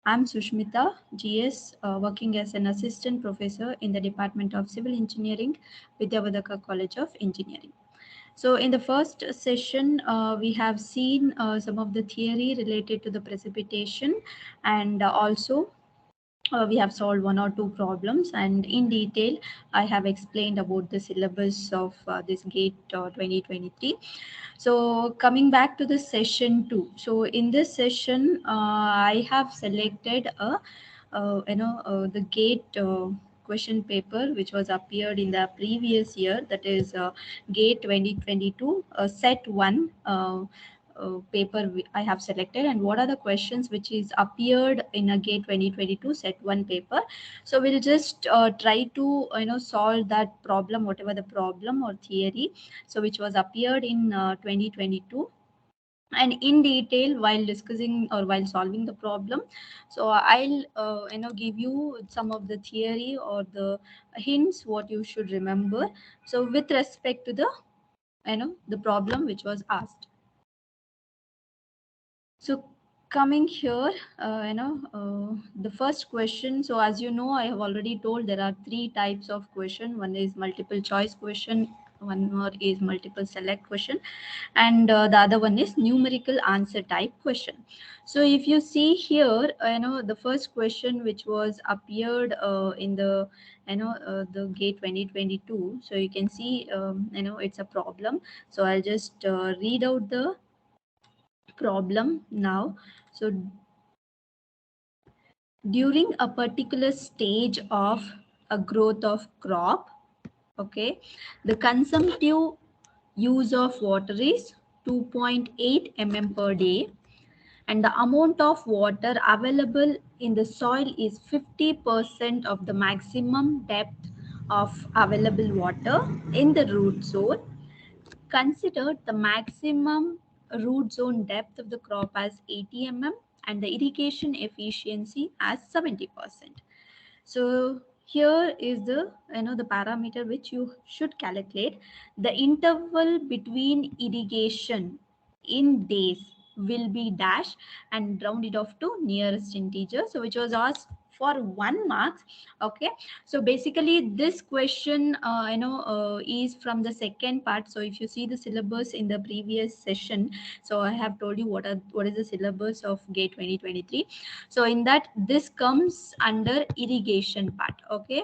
I'm Sushmita, GS, working as an assistant professor in the Department of Civil Engineering, Vidyavadaka College of Engineering. So in the first session, we have seen some of the theory related to the precipitation, and also we have solved one or two problems, and in detail I have explained about the syllabus of this GATE 2023. So coming back to the session 2, so in this session I have selected a the GATE question paper which was appeared in the previous year, that is GATE 2022 set 1 paper I have selected, and what are the questions which is appeared in a GATE 2022 set 1 paper. So we'll just try to solve that problem, whatever the problem or theory so which was appeared in 2022, and in detail while discussing or while solving the problem. So I'll give you some of the theory or the hints what you should remember, so with respect to the the problem which was asked. So coming here, the first question. So as you know, I have already told there are three types of question. One is multiple choice question, one more is multiple select question, and the other one is numerical answer type question. So if you see here, the first question which was appeared in the the GATE 2022. So you can see it's a problem. So I'll just read out the problem now. So during a particular stage of a growth of crop, okay, the consumptive use of water is 2.8 mm per day, and the amount of water available in the soil is 50% of the maximum depth of available water in the root zone. Consider the maximum root zone depth of the crop as 80 mm and the irrigation efficiency as 70%. So here is the the parameter which you should calculate. The interval between irrigation in days will be dash and rounded off to nearest integer. So which was asked for 1 mark. Okay, so basically this question is from the second part. So if you see the syllabus in the previous session, so I have told you what is the syllabus of GATE 2023. So in that, this comes under irrigation part. Okay,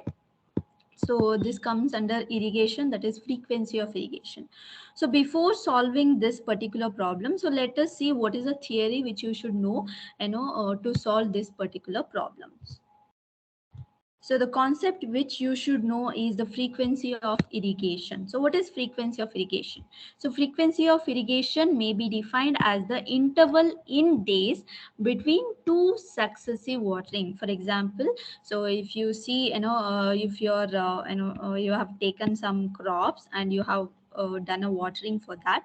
so this comes under irrigation, that is frequency of irrigation. So before solving this particular problem, so let us see what is the theory which you should know to solve this particular problems. So the concept which you should know is the frequency of irrigation. So what is frequency of irrigation? So frequency of irrigation may be defined as the interval in days between two successive watering. For example, so if you see, if you're, you have taken some crops and you have done a watering for that.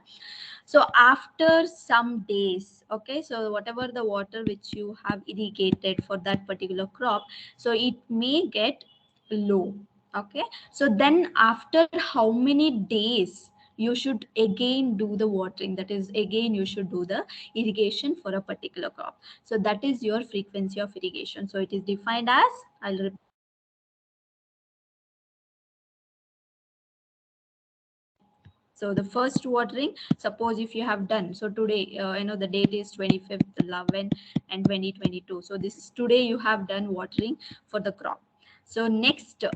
So after some days, okay, so whatever the water which you have irrigated for that particular crop, so it may get low. Okay, so then after how many days you should again do the watering, that is again you should do the irrigation for a particular crop. So that is your frequency of irrigation. So it is defined as, I'll repeat. So the first watering, suppose if you have done, so today, the date is 25th 11 and 2022. So this is today you have done watering for the crop. So next,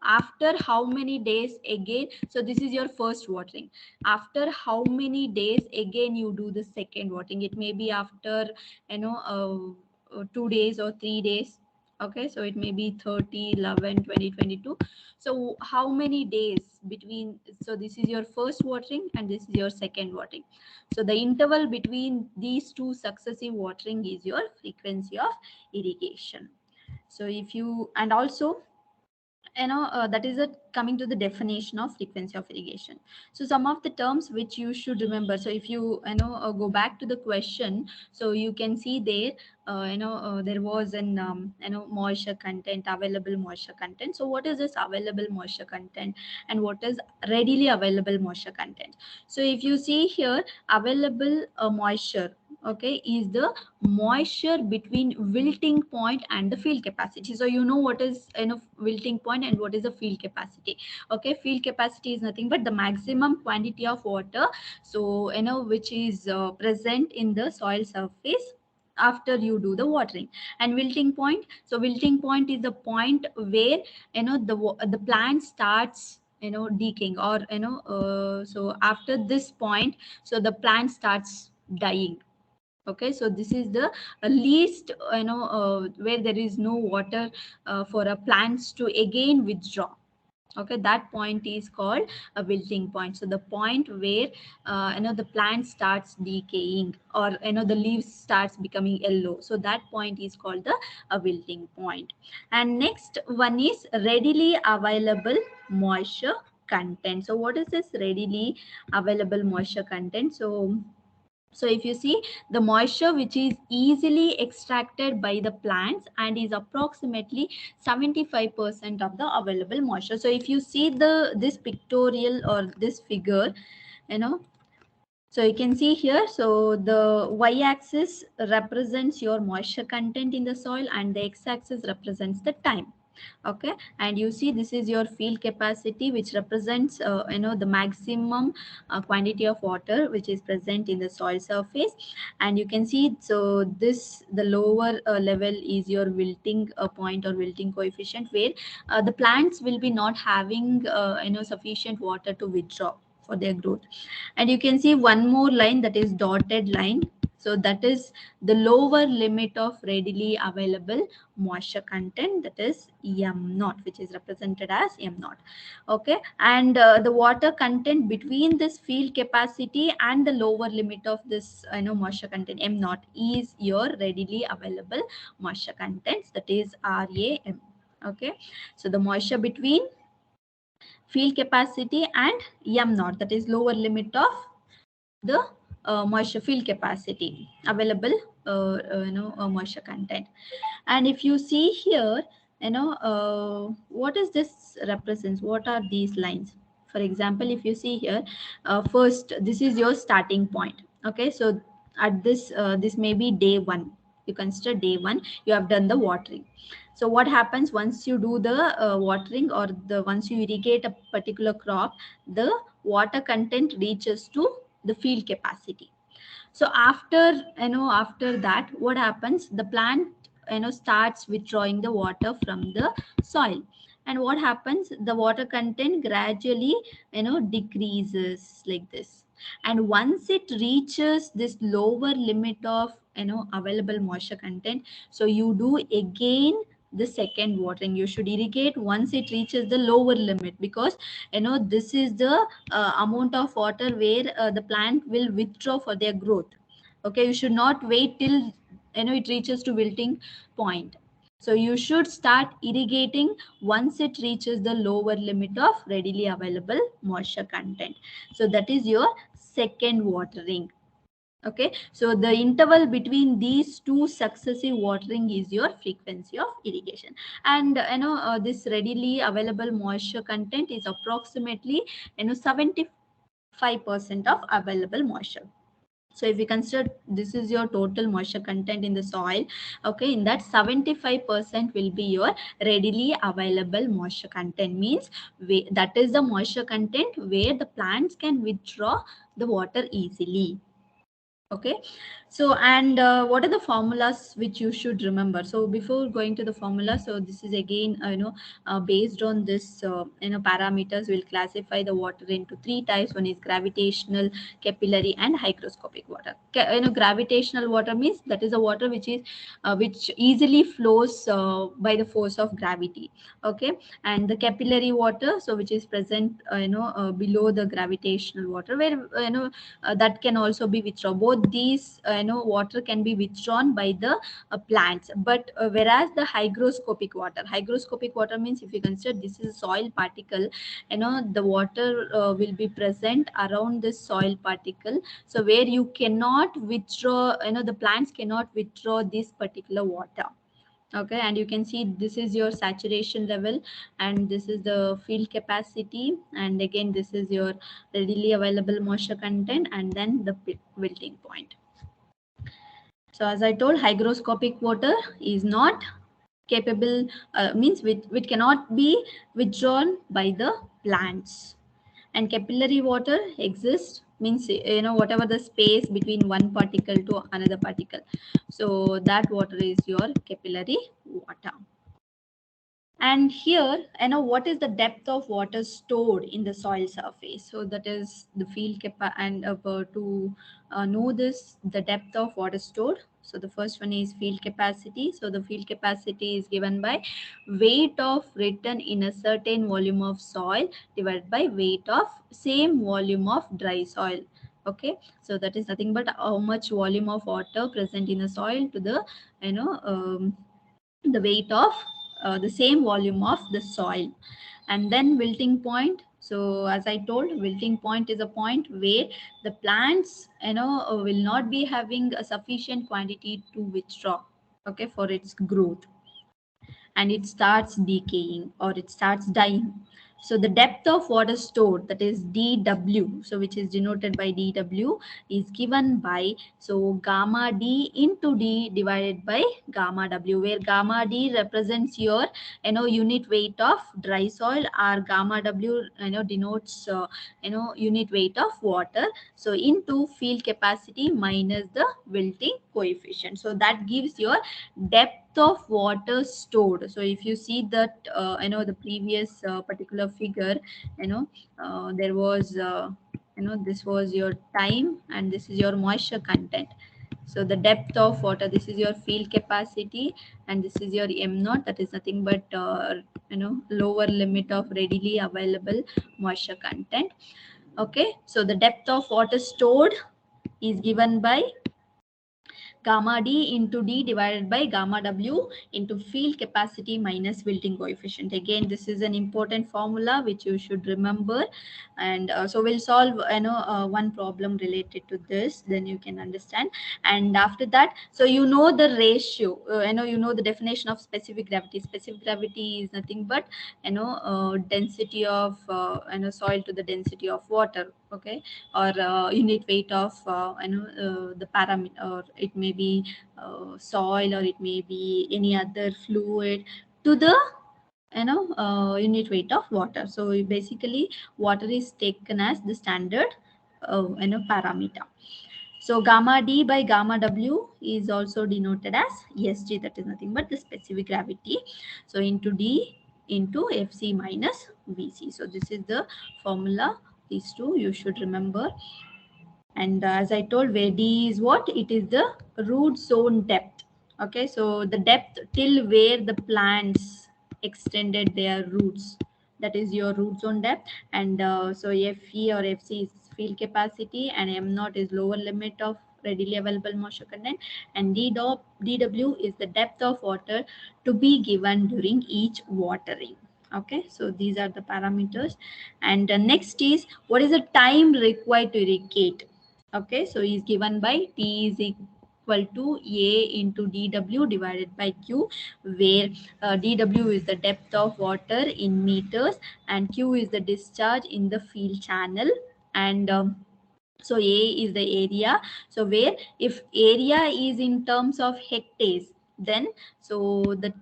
after how many days again, so this is your first watering. After how many days again you do the second watering? It may be after, 2 days or 3 days. Okay, so it may be 30 11 2022. So how many days between, so this is your first watering and this is your second watering. So the interval between these two successive watering is your frequency of irrigation. So if you, and also that is a coming to the definition of frequency of irrigation. So some of the terms which you should remember. So if you go back to the question, so you can see there there was an moisture content, available moisture content. So what is this available moisture content and what is readily available moisture content? So if you see here, available moisture, okay, is the moisture between wilting point and the field capacity. So you know what is wilting point and what is the field capacity. Okay, field capacity is nothing but the maximum quantity of water, so which is present in the soil surface after you do the watering. And wilting point, so wilting point is the point where the plant starts decaying, or so after this point, so the plant starts dying. Okay, so this is the least where there is no water for a plants to again withdraw. Okay, that point is called a wilting point. So the point where the plant starts decaying, or the leaves starts becoming yellow, so that point is called the wilting point. And next one is readily available moisture content. So what is this readily available moisture content? So if you see, the moisture which is easily extracted by the plants and is approximately 75% of the available moisture. So if you see this pictorial or this figure, you know so you can see here, so the y-axis represents your moisture content in the soil and the x-axis represents the time. Okay, and you see this is your field capacity, which represents the maximum quantity of water which is present in the soil surface. And you can see, so this the lower level is your wilting point or wilting coefficient, where the plants will be not having sufficient water to withdraw for their growth. And you can see one more line, that is dotted line. So that is the lower limit of readily available moisture content, that is m naught, which is represented as m naught. Okay, and the water content between this field capacity and the lower limit of this moisture content m naught is your readily available moisture contents, that is ram. Okay, so the moisture between field capacity and m naught, that is lower limit of the moisture field capacity available moisture content. And if you see here, what is this represents, what are these lines? For example, if you see here, first this is your starting point. Okay, so at this may be day one, you consider day one, you have done the watering. So what happens once you do the watering, or the once you irrigate a particular crop, the water content reaches to the field capacity. So after that, what happens, the plant starts withdrawing the water from the soil. And what happens, the water content gradually decreases like this. And once it reaches this lower limit of available moisture content, so you do again the second watering. You should irrigate once it reaches the lower limit, because this is the amount of water where the plant will withdraw for their growth. Okay, you should not wait till it reaches to wilting point. So you should start irrigating once it reaches the lower limit of readily available moisture content. So that is your second watering. Okay, so the interval between these two successive watering is your frequency of irrigation. And this readily available moisture content is approximately 75% of available moisture. So if you consider this is your total moisture content in the soil, okay, in that 75% will be your readily available moisture content, means that is the moisture content where the plants can withdraw the water easily. Okay, so and what are the formulas which you should remember? So before going to the formula, so this is again based on this parameters, we'll classify the water into three types. One is gravitational, capillary, and hygroscopic water. Gravitational water means that is a water which easily flows by the force of gravity. Okay, and the capillary water, so which is present below the gravitational water, where that can also be withdrawn. Both these water can be withdrawn by the plants. But whereas the hygroscopic water means, if you consider this is a soil particle, the water will be present around this soil particle, so where you cannot withdraw, the plants cannot withdraw this particular water. Okay, and you can see this is your saturation level, and this is the field capacity, and again this is your readily available moisture content, and then the wilting point. So as I told, hygroscopic water is not capable, means which cannot be withdrawn by the plants. And capillary water exists, means whatever the space between one particle to another particle. So that water is your capillary water. And here, what is the depth of water stored in the soil surface? So that is the field and to know this, the depth of water stored. So the first one is field capacity. So the field capacity is given by weight of written in a certain volume of soil divided by weight of same volume of dry soil. Okay, so that is nothing but how much volume of water present in the soil to the the weight of the same volume of the soil. And then wilting point. So as I told, wilting point is a point where the plants will not be having a sufficient quantity to withdraw, okay, for its growth, and it starts decaying or it starts dying. So the depth of water stored, that is dw, so which is denoted by dw, is given by, so gamma d into d divided by gamma w, where gamma d represents your unit weight of dry soil, or gamma w denotes unit weight of water. So into field capacity minus the wilting coefficient, so that gives your depth of water stored. So if you see that the previous particular figure, there was this was your time and this is your moisture content. So the depth of water, this is your field capacity, and this is your m naught, that is nothing but lower limit of readily available moisture content. Okay, so the depth of water stored is given by gamma d into d divided by gamma w into field capacity minus wilting coefficient. Again, this is an important formula which you should remember. And so we'll solve one problem related to this, then you can understand. And after that, so the ratio, the definition of specific gravity. Specific gravity is nothing but density of soil to the density of water. Okay, or unit weight of the parameter, or it may be soil, or it may be any other fluid to the unit weight of water. So basically water is taken as the standard parameter. So gamma d by gamma w is also denoted as sg, that is nothing but the specific gravity. So into d into fc minus vc. So this is the formula, these two you should remember. And as I told, where d is what, it is the root zone depth. Okay, so the depth till where the plants extended their roots, that is your root zone depth. And so fe or fc is field capacity, and m naught is lower limit of readily available moisture content, and dw is the depth of water to be given during each watering. Okay, so these are the parameters. And next is, what is the time required to irrigate? Okay, so is given by T is equal to A into dW divided by Q, where dW is the depth of water in meters and Q is the discharge in the field channel. And so A is the area. So where if area is in terms of hectares, then so the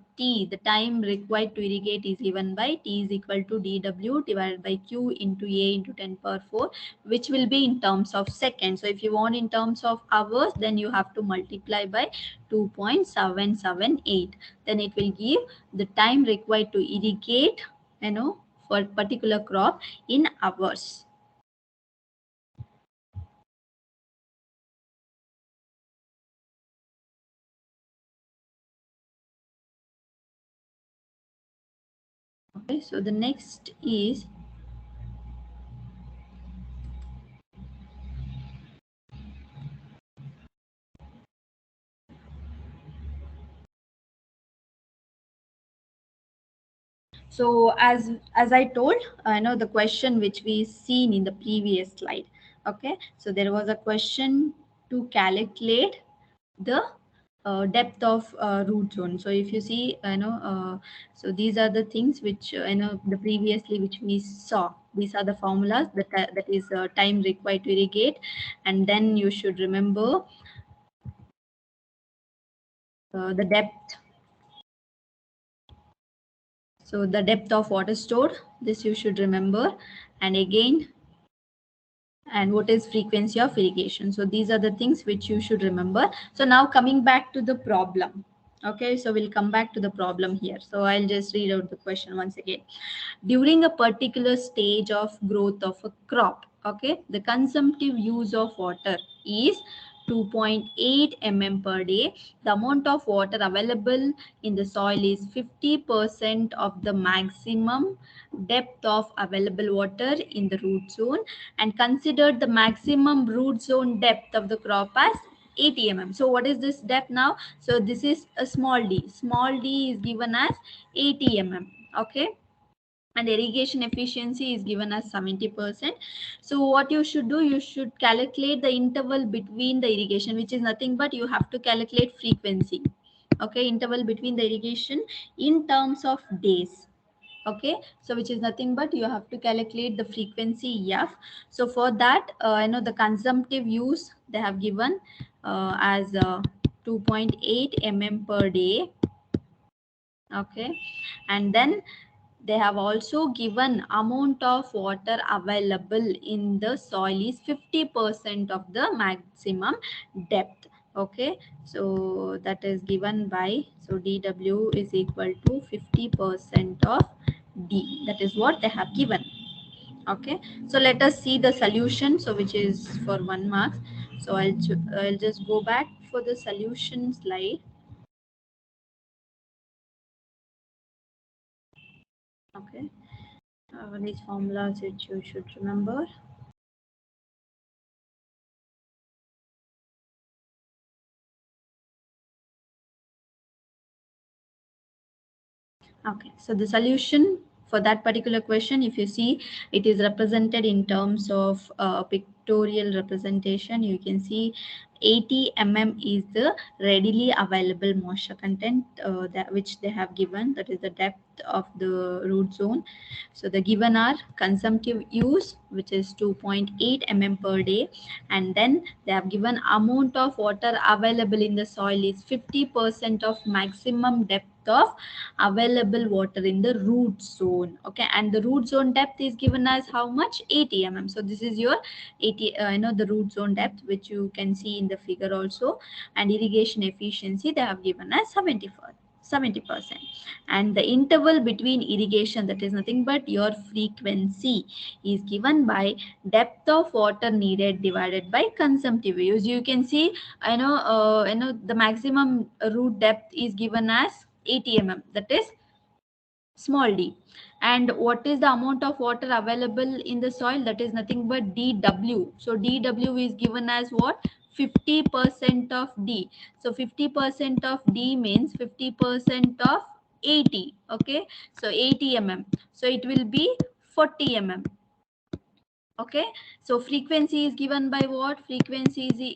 time required to irrigate is given by T is equal to dW divided by Q into A into 10 power 4, which will be in terms of seconds. So if you want in terms of hours, then you have to multiply by 2.778. Then it will give the time required to irrigate, for particular crop in hours. Okay, so the next is, so as I told, I know the question which we seen in the previous slide. Okay, so there was a question to calculate the depth of root zone. So if you see, so these are the things which the previously which we saw. These are the formulas that is time required to irrigate, and then you should remember the depth. So the depth of water stored, this you should remember. And again, and what is frequency of irrigation. So these are the things which you should remember. So now coming back to the problem. Okay, so we'll come back to the problem here. So I'll just read out the question once again. During a particular stage of growth of a crop, okay, the consumptive use of water is 2.8 per day. The amount of water available in the soil is 50% of the maximum depth of available water in the root zone, and consider the maximum root zone depth of the crop as 80 So what is this depth now? So this is a small d. Small d is given as 80 okay, and irrigation efficiency is given as 70%. So what you should do, you should calculate the interval between the irrigation, which is nothing but you have to calculate frequency. Okay, interval between the irrigation in terms of days. Okay, so which is nothing but you have to calculate the frequency f. So for that, I know the consumptive use they have given as 2.8 per day. Okay, and then they have also given amount of water available in the soil is 50% of the maximum depth. Okay, so that is given by, so dw is equal to 50% of d. That is what they have given. Okay, so let us see the solution, so which is for 1 mark. So I'll just go back for the solution slide. Okay, these formulas which you should remember. Okay, so the solution for that particular question, if you see, it is represented in terms of pictorial representation. You can see 80 is the readily available moisture content that which they have given. That is the depth of the root zone. So the given are consumptive use, which is 2.8 per day, and then they have given amount of water available in the soil is 50% of maximum depth of available water in the root zone. Okay, and the root zone depth is given as how much? 80 So this is your 80 the root zone depth, which you can see in the figure also. And irrigation efficiency they have given as 70%. And the interval between irrigation, that is nothing but your frequency, is given by depth of water needed divided by consumptive use. You can see, the maximum root depth is given as 80 that is small d. And what is the amount of water available in the soil? That is nothing but dw. So dw is given as what? 50% of d. So 50% of d means 50% of 80. Okay, so 80 so it will be 40 Okay, so frequency is given by what? Frequency is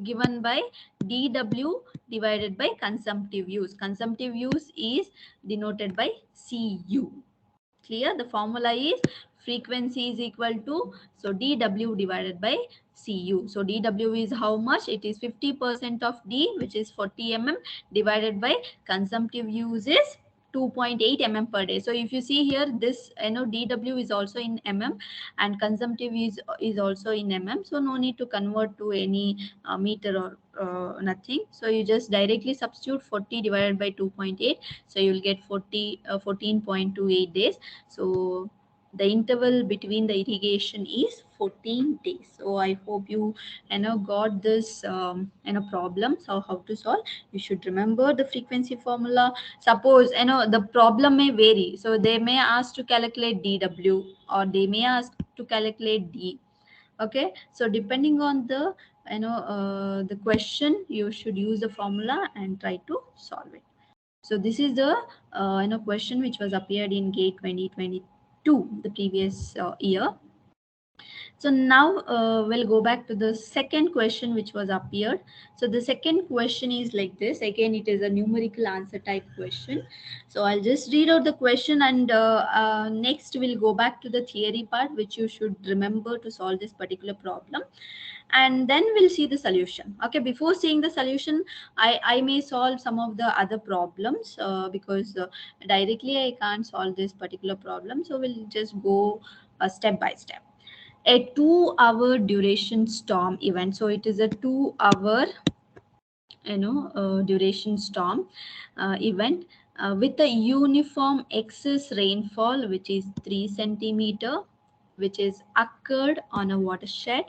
given by dw divided by consumptive use. Consumptive use is denoted by cu. Clear? The formula is frequency is equal to, so dw divided by cu. So dw is how much? It is 50% of d, which is 40 divided by consumptive use is 2.8 per day. So if you see here, this dw is also in and consumptive is also in so no need to convert to any meter or nothing. So you just directly substitute 40 divided by 2.8, so you will get 14.28 days. So the interval between the irrigation is 14 days. So I hope you got this problem. So how to solve? You should remember the frequency formula. Suppose the problem may vary, so they may ask to calculate dw, or they may ask to calculate d. Okay, so depending on the the question, you should use the formula and try to solve it. So this is the question which was appeared in GATE 2022, the previous year. So now we'll go back to the second question which was appeared. So the second question is like this. Again, it is a numerical answer type question. So I'll just read out the question, and next we'll go back to the theory part, which you should remember to solve this particular problem. and then we'll see the solution. Okay, before seeing the solution, I may solve some of the other problems, because directly I can't solve this particular problem, so we'll just go step by step. A 2-hour duration storm event, so it is a 2-hour duration storm event with a uniform excess rainfall, which is 3 centimeter, which is occurred on a watershed.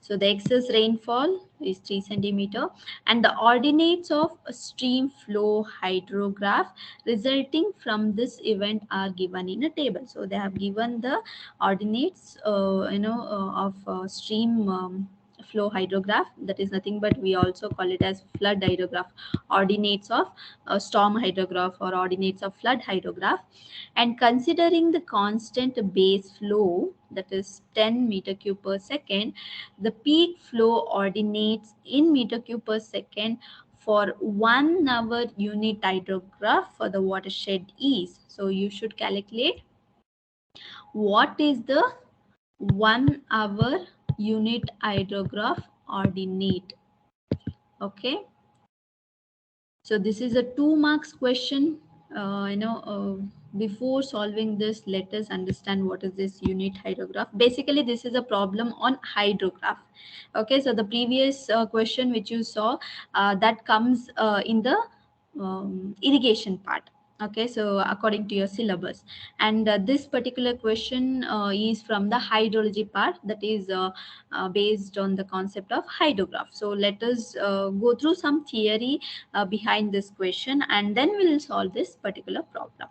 So the excess rainfall is 3 centimeter, and the ordinates of a stream flow hydrograph resulting from this event are given in a table. So they have given the ordinates of stream flow hydrograph. That is nothing but we also call it as flood hydrograph, ordinates of storm hydrograph or ordinates of flood hydrograph. And considering the constant base flow, that is 10 meter cube per second, the peak flow ordinates in meter cube per second for 1 hour unit hydrograph for the watershed is. So you should calculate what is the 1 hour unit hydrograph ordinate. Okay, so this is a 2 marks question. Before solving this, let us understand what is this unit hydrograph. Basically, this is a problem on hydrograph. Okay, so the previous question which you saw, that comes in the irrigation part. Okay, so according to your syllabus, and this particular question is from the hydrology part, that is based on the concept of hydrograph. So let us go through some theory behind this question, and then we'll solve this particular problem.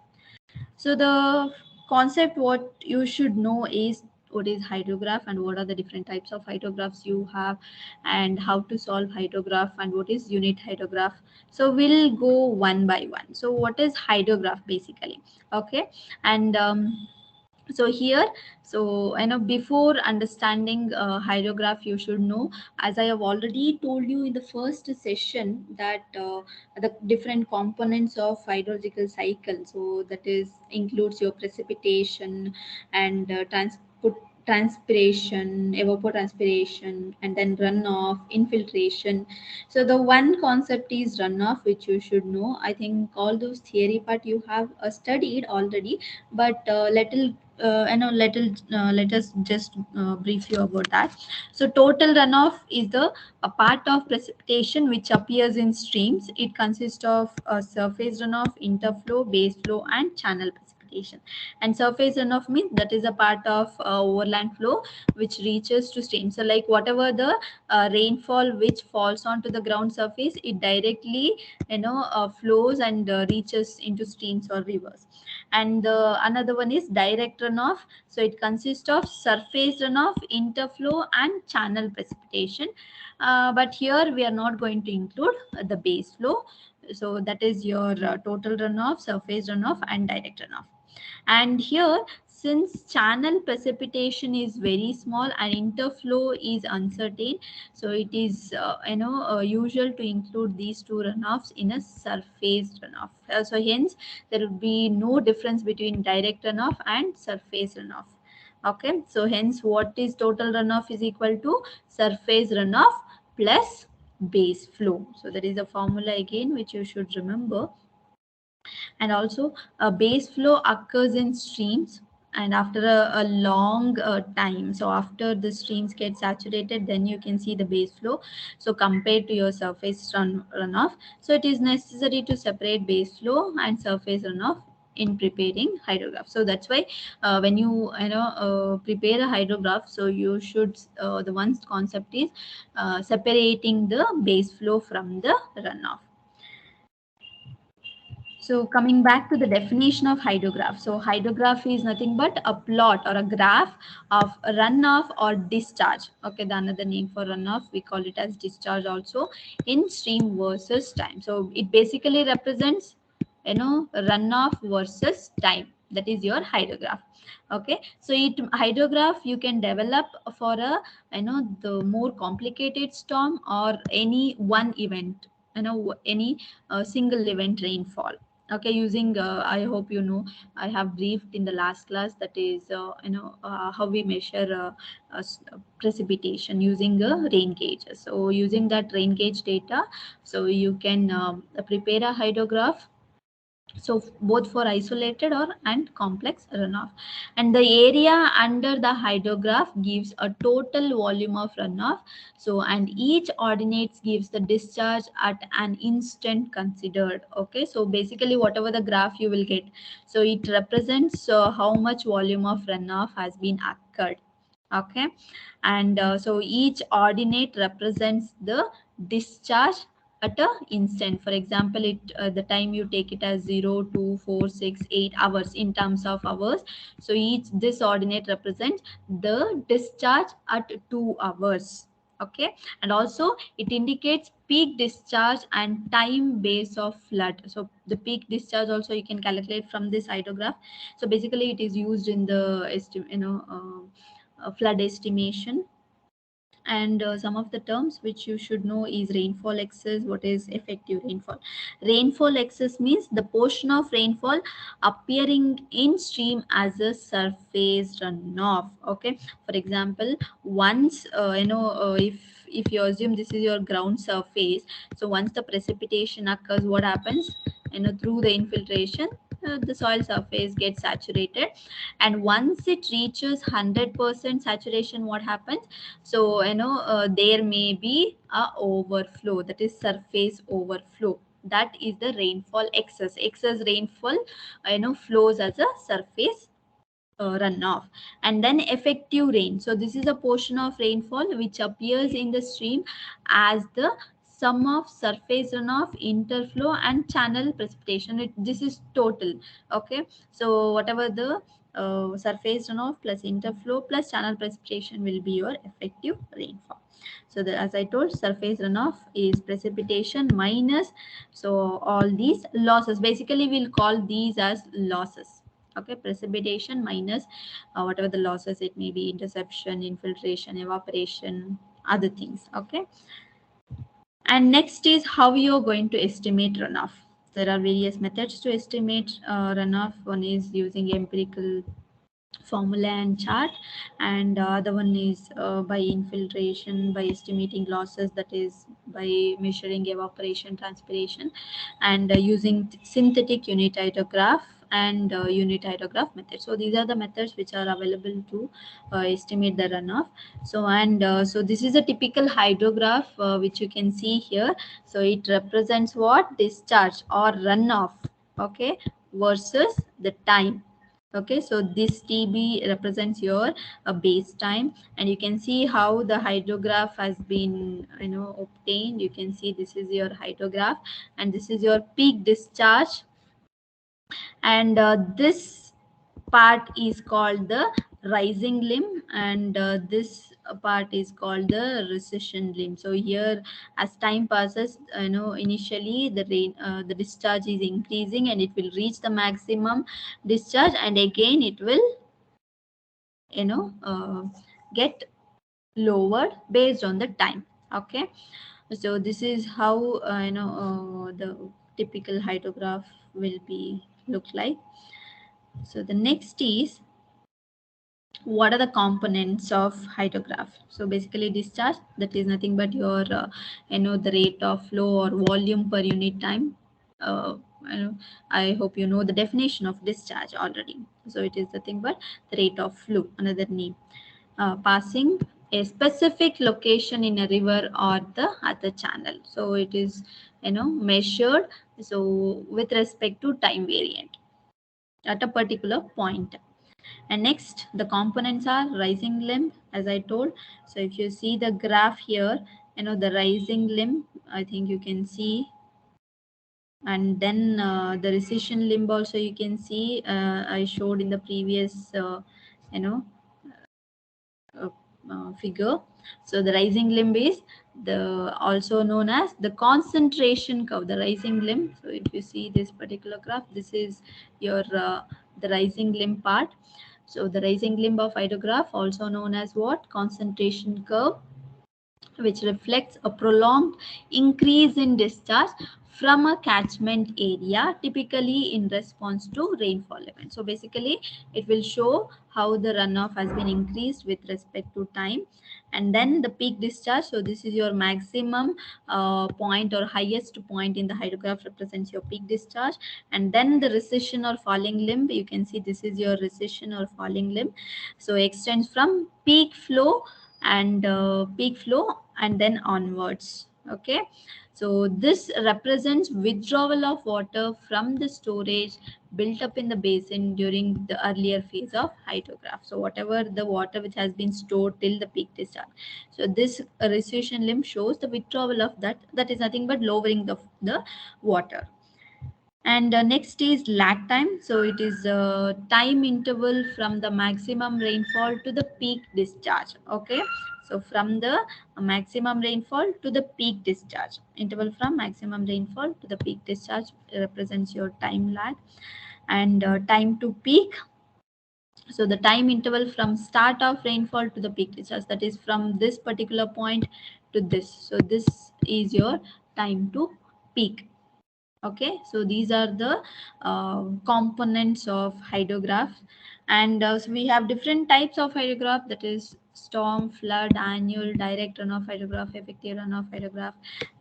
So the concept, what you should know is what is hydrograph and what are the different types of hydrographs you have, and how to solve hydrograph, and what is unit hydrograph. So we'll go one by one. So what is hydrograph basically? Okay, and so here, so before understanding hydrograph, you should know, as I have already told you in the first session, that the different components of hydrological cycle, so that is includes your precipitation and transpiration, evapotranspiration, and then runoff, infiltration. So the one concept is runoff, which you should know. I think all those theory part you have studied already, but let us just brief you about that. So total runoff is the a part of precipitation which appears in streams. It consists of surface runoff, interflow, base flow, and channel precipitation. And surface runoff means that is a part of overland flow which reaches to streams. So like whatever the rainfall which falls onto the ground surface, it directly flows and reaches into streams or rivers. And another one is direct runoff. So it consists of surface runoff, interflow, and channel precipitation. But here we are not going to include the base flow. So that is your total runoff, surface runoff, and direct runoff. And here, since channel precipitation is very small and interflow is uncertain, so it is usual to include these two runoffs in a surface runoff. So hence there will be no difference between direct runoff and surface runoff. Okay, so hence what is total runoff is equal to surface runoff plus base flow. So that is a formula again which you should remember. And also base flow occurs in streams, and after a long time, so after the streams get saturated, then you can see the base flow, so compared to your surface runoff. So it is necessary to separate base flow and surface runoff in preparing hydrograph. So that's why when you prepare a hydrograph, so you should the one concept is separating the base flow from the runoff. So coming back to the definition of hydrograph. So hydrograph is nothing but a plot or a graph of runoff or discharge. Okay, the another name for runoff, we call it as discharge also, in stream versus time. So it basically represents runoff versus time. That is your hydrograph. Okay, so hydrograph you can develop for a the more complicated storm or any one event, any single event rainfall. Okay, using I hope you know, I have briefed in the last class, that is how we measure precipitation using a rain gauge. So using that rain gauge data, so you can prepare a hydrograph, so both for isolated or and complex runoff, and the area under the hydrograph gives a total volume of runoff. So and each ordinates gives the discharge at an instant considered. Okay, so basically whatever the graph you will get, so it represents how much volume of runoff has been occurred. Okay, and so each ordinate represents the discharge at a instant. For example, it the time you take it as 0, 2, 4, 6, 8 hours in terms of hours. So each this ordinate represents the discharge at 2 hours. Okay, and also it indicates peak discharge and time base of flood. So the peak discharge also you can calculate from this hydrograph. So basically it is used in the flood estimation. And some of the terms which you should know is rainfall excess. What is effective rainfall? Rainfall excess means the portion of rainfall appearing in stream as a surface runoff. Okay, for example, once if you assume this is your ground surface, so once the precipitation occurs, what happens? Through the infiltration, the soil surface gets saturated, and once it reaches 100% saturation, what happens? So there may be a overflow, that is surface overflow. That is the rainfall excess. Excess rainfall flows as a surface runoff. And then effective rain, so this is a portion of rainfall which appears in the stream as the sum of surface runoff, interflow and channel precipitation. This is total. Okay, so whatever the surface runoff plus interflow plus channel precipitation will be your effective rainfall. So as I told, surface runoff is precipitation minus, so all these losses, basically we'll call these as losses. Okay, precipitation minus whatever the losses, it may be interception, infiltration, evaporation, other things. Okay, and next is how you're going to estimate runoff. There are various methods to estimate runoff. One is using empirical formula and chart, and other one is by infiltration, by estimating losses, that is by measuring evaporation, transpiration, and using synthetic unit hydrograph and unit hydrograph method. So these are the methods which are available to estimate the runoff. So and so this is a typical hydrograph which you can see here. So it represents what? Discharge or runoff. Okay, versus the time. Okay, so this TB represents your base time, and you can see how the hydrograph has been obtained. You can see this is your hydrograph and this is your peak discharge, and this part is called the rising limb, and this part is called the recession limb. So here, as time passes, initially the rain the discharge is increasing and it will reach the maximum discharge, and again it will you know uh, get lowered based on the time. Okay, so this is how the typical hydrograph will be look like. So the next is, what are the components of hydrograph? So basically discharge, that is nothing but your the rate of flow or volume per unit time. uh, I, know, I hope you know the definition of discharge already. So it is nothing but the rate of flow, another name, passing a specific location in a river or the other channel. So it is measured, so with respect to time variant at a particular point. And next, the components are rising limb, as I told. So if you see the graph here, the rising limb, I think you can see, and then the recession limb also you can see. I showed in the previous you know uh, figure. So the rising limb is the also known as the concentration curve, the rising limb. So if you see this particular graph, this is your the rising limb part. So the rising limb of hydrograph, also known as what? Concentration curve. which reflects a prolonged increase in discharge from a catchment area, typically in response to rainfall events. So basically, it will show how the runoff has been increased with respect to time. And then the peak discharge. So this is your maximum point or highest point in the hydrograph, represents your peak discharge. And then the recession or falling limb, you can see this is your recession or falling limb. So extends from peak flow and then onwards. Okay, so this represents withdrawal of water from the storage built up in the basin during the earlier phase of hydrograph. So whatever the water which has been stored till the peak discharge, so this recession limb shows the withdrawal of that. That is nothing but lowering the water. And next is lag time. So it is a time interval from the maximum rainfall to the peak discharge. Okay. So from the maximum rainfall to the peak discharge, interval from maximum rainfall to the peak discharge represents your time lag. And time to peak. So the time interval from start of rainfall to the peak discharge, that is from this particular point to this. So this is your time to peak. Okay, so these are the components of hydrograph. And so we have different types of hydrograph, that is storm, flood, annual, direct runoff hydrograph, effective runoff hydrograph,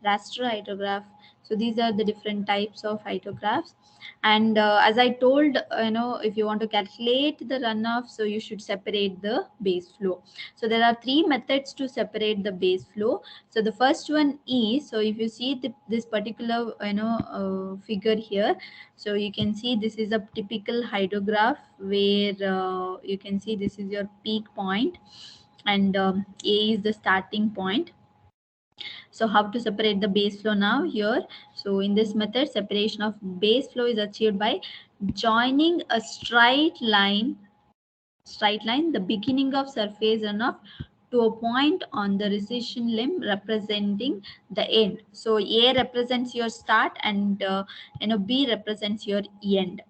raster hydrograph. So these are the different types of hydrographs. And as I told, if you want to calculate the runoff, so you should separate the base flow. So there are three methods to separate the base flow. So the first one is, so if you see this particular figure here, so you can see this is a typical hydrograph where you can see this is your peak point, and A is the starting point. So how to separate the base flow now here? So in this method, separation of base flow is achieved by joining a straight line, the beginning of surface runoff to a point on the recession limb representing the end. So A represents your start, and B represents your end.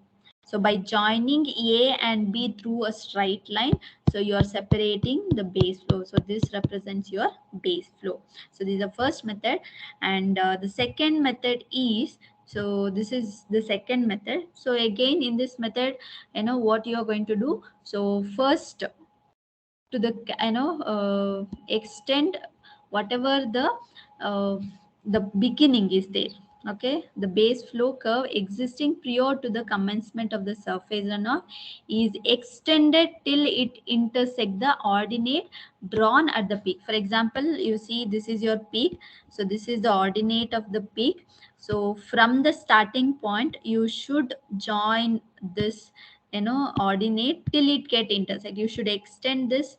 So by joining A and B through a straight line, so you are separating the base flow. So this represents your base flow. So this is the first method. And the second method is, so this is the second method. So again, in this method, what you are going to do. So first, to the extend whatever uh, the beginning is there. Okay, the base flow curve existing prior to the commencement of the surface runoff is extended till it intersect the ordinate drawn at the peak. For example, you see this is your peak, so this is the ordinate of the peak. So from the starting point you should join this ordinate till it get intersect. You should extend this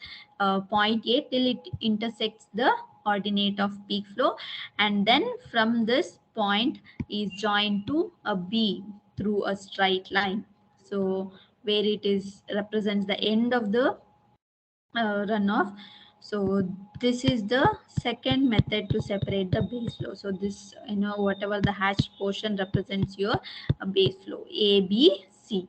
point A till it intersects the ordinate of peak flow, and then from this point is joined to a B through a straight line. So where it is represents the end of the runoff. So this is the second method to separate the base flow. So this, whatever the hatched portion represents your base flow A, B, C.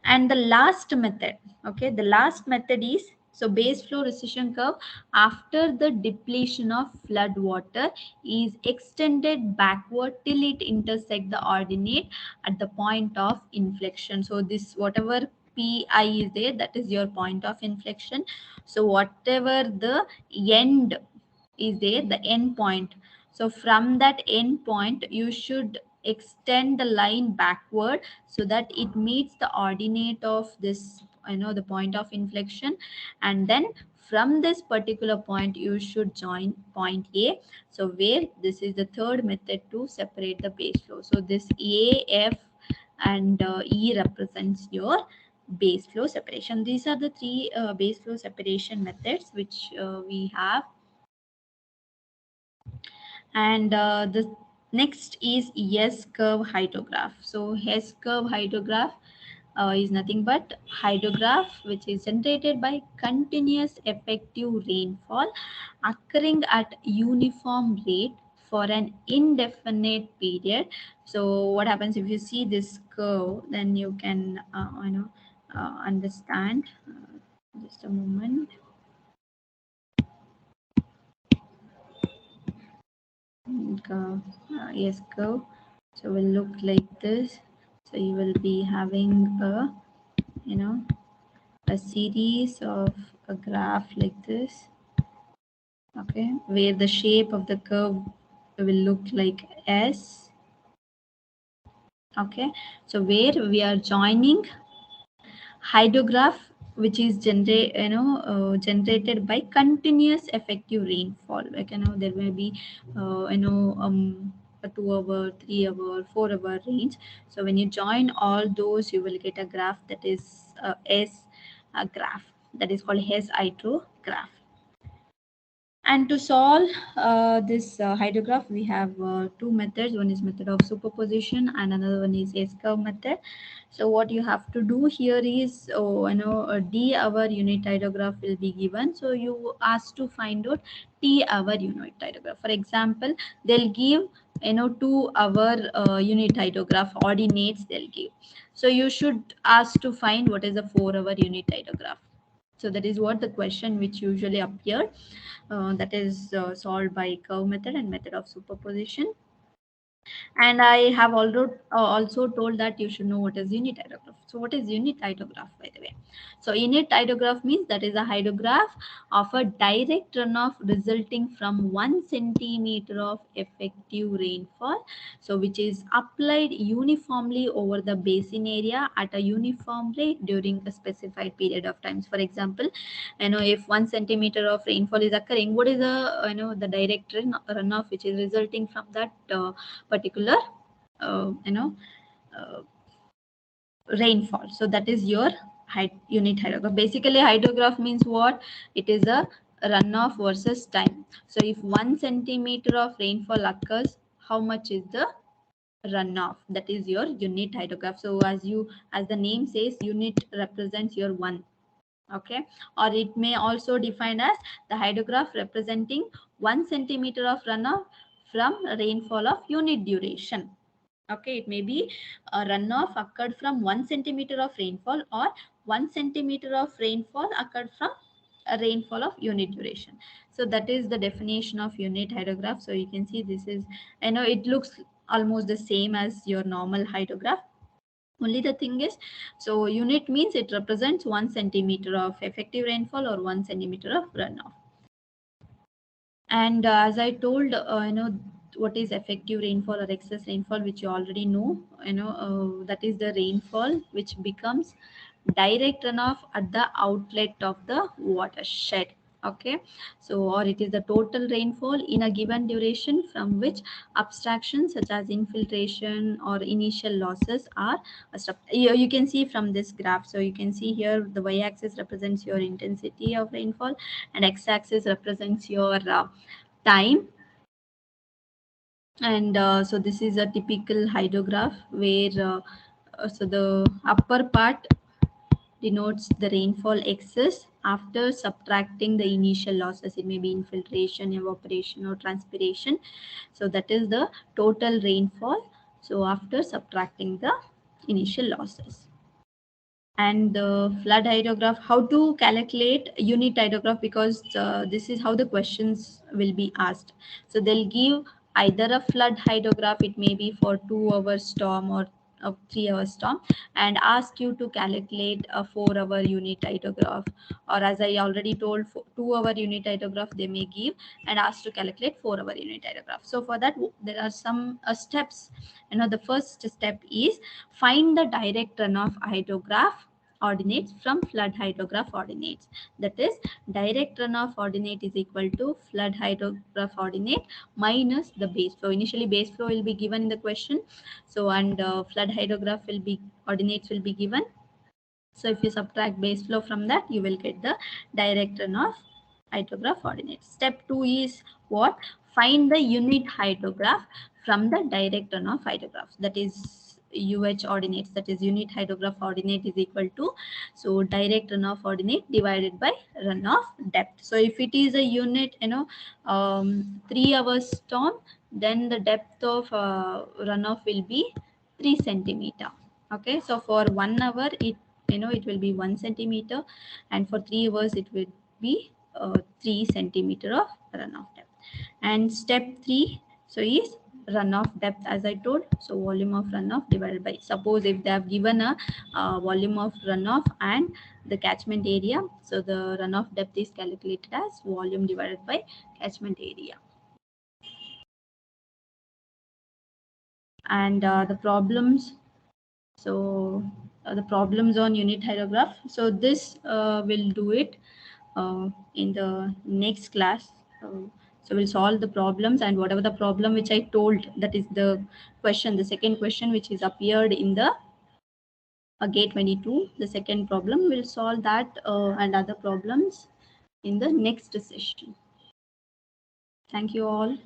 And the last method, okay, the last method is, so base flow recession curve after the depletion of flood water is extended backward till it intersect the ordinate at the point of inflection. So this, whatever pi is there, that is your point of inflection. So whatever the end is there, the end point, so from that end point you should extend the line backward so that it meets the ordinate of this, the point of inflection. And then from this particular point you should join point A. So where this is the third method to separate the base flow. So this A, F, and E represents your base flow separation. These are the three base flow separation methods which we have. And the next is S curve hydrograph. So S curve hydrograph is nothing but hydrograph which is generated by continuous effective rainfall occurring at uniform rate for an indefinite period. So what happens if you see this curve, then you can understand. Just a moment. curve, yes, curve. So will look like this. So you will be having a, you know, a series of a graph like this, okay, where the shape of the curve will look like S, okay. So where we are joining hydrograph, which is generated by continuous effective rainfall. Like, there may be a 2 hour, 3 hour, 4 hour range. So when you join all those, you will get a graph that is S graph, that is called S hydrograph. And to solve this hydrograph, we have two methods. One is method of superposition and another one is S-curve method. So what you have to do here is, a D hour unit hydrograph will be given. So you ask to find out T hour unit hydrograph. For example, they'll give 2 hour unit hydrograph ordinates they'll give. So you should ask to find what is a 4 hour unit hydrograph. So that is what the question which usually appear, that is solved by curve method and method of superposition. And I have also told that you should know what is unit hydrograph. So what is unit hydrograph, by the way? So unit hydrograph means that is a hydrograph of a direct runoff resulting from 1 centimeter of effective rainfall. So which is applied uniformly over the basin area at a uniform rate during a specified period of times. For example, if 1 centimeter of rainfall is occurring, what is the the direct runoff which is resulting from that particular uh, you know uh, rainfall. So that is your unit hydrograph. Basically, hydrograph means what? It is a runoff versus time. So if 1 centimeter of rainfall occurs, how much is the runoff? That is your unit hydrograph. So as the name says, unit represents your one, okay. Or it may also define as the hydrograph representing 1 centimeter of runoff from rainfall of unit duration. Okay, it may be a runoff occurred from 1 centimeter of rainfall, or 1 centimeter of rainfall occurred from a rainfall of unit duration. So that is the definition of unit hydrograph. So you can see this is, it looks almost the same as your normal hydrograph. Only the thing is, so unit means it represents 1 centimeter of effective rainfall or 1 centimeter of runoff. And as I told, what is effective rainfall or excess rainfall, which you already know, that is the rainfall which becomes direct runoff at the outlet of the watershed. Okay, so or it is the total rainfall in a given duration from which abstractions such as infiltration or initial losses are you can see from this graph. So you can see here the y-axis represents your intensity of rainfall and x-axis represents your time. And so this is a typical hydrograph where so the upper part denotes the rainfall excess after subtracting the initial losses. It may be infiltration, evaporation, or transpiration. So that is the total rainfall, so after subtracting the initial losses. And the flood hydrograph, how to calculate unit hydrograph, because this is how the questions will be asked. So they'll give either a flood hydrograph, it may be for 2 hour storm or a 3 hour storm, and ask you to calculate a 4 hour unit hydrograph. Or as I already told, for 2 hour unit hydrograph they may give and ask to calculate 4 hour unit hydrograph. So for that there are some steps. The first step is find the direct runoff hydrograph ordinates from flood hydrograph ordinates. That is, direct runoff ordinate is equal to flood hydrograph ordinate minus the base flow. Initially base flow will be given in the question. So and flood hydrograph will be ordinates will be given. So if you subtract base flow from that, you will get the direct runoff hydrograph ordinates. Step 2 is what? Find the unit hydrograph from the direct runoff hydrograph. That is UH ordinates, that is unit hydrograph ordinate is equal to, so direct runoff ordinate divided by runoff depth. So if it is a unit, 3 hour storm, then the depth of runoff will be 3 centimeter. Okay, so for 1 hour it will be 1 centimeter, and for 3 hours it will be 3 centimeter of runoff depth. And step 3, So is runoff depth, as I told. So volume of runoff divided by, suppose if they have given a volume of runoff and the catchment area, so the runoff depth is calculated as volume divided by catchment area. And the problems, so the problems on unit hydrograph, so this will do it in the next class. So we'll solve the problems, and whatever the problem which I told, that is the question, the second question which is appeared in the gate 22, the second problem, we'll solve that and other problems in the next session. Thank you all.